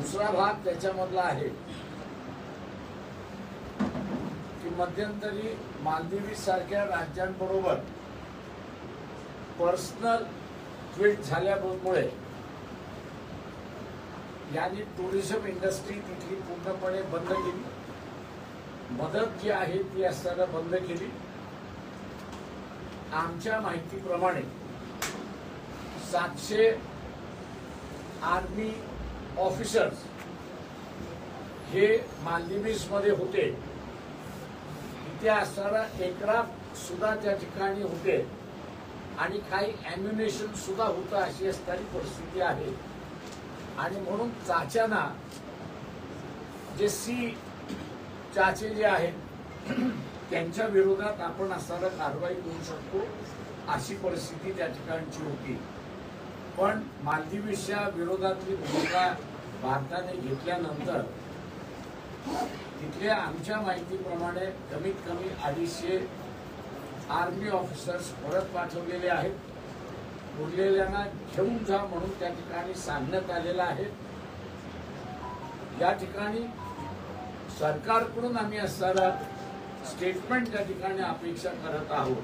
दुसरा भाग त्याच्यामधला आहे की मध्यंतरी मालदीव्स सारख्या राज्यांबरोबर पर्सनल ट्वीट झाल्यामुळे यांनी टुरिझम इंडस्ट्री तिथली पूर्णपणे बंद केली. मदत जी आहे ती असताना बंद केली. आमच्या माहितीप्रमाणे 700 आर्मी ऑफिसर्स हे मालदीव्स मध्ये होते. तिथे असणारा एअरक्राफ्ट सुद्धा त्या ठिकाणी होते आणि काही ॲम्युनेशन सुद्धा होतं अशी असणारी परिस्थिती आहे. आणि म्हणून चाच्यांना जे सी चाचे जे आहेत त्यांच्या विरोधात आपण असणारा कारवाई करू शकतो अशी परिस्थिती त्या ठिकाणची होती. पण मालदीव्सच्या विरोधातली भूमिका भारताने घेतल्यानंतर तिथल्या आमच्या माहितीप्रमाणे कमीत कमी 250 आर्मी ऑफिसर्स परत पाठवलेले आहेत. उरलेल्यांना घेऊन जा म्हणून त्या ठिकाणी सांगण्यात आलेलं आहे. या ठिकाणी सरकारकडून आम्ही असणारा स्टेटमेंट त्या ठिकाणी अपेक्षा करत आहोत.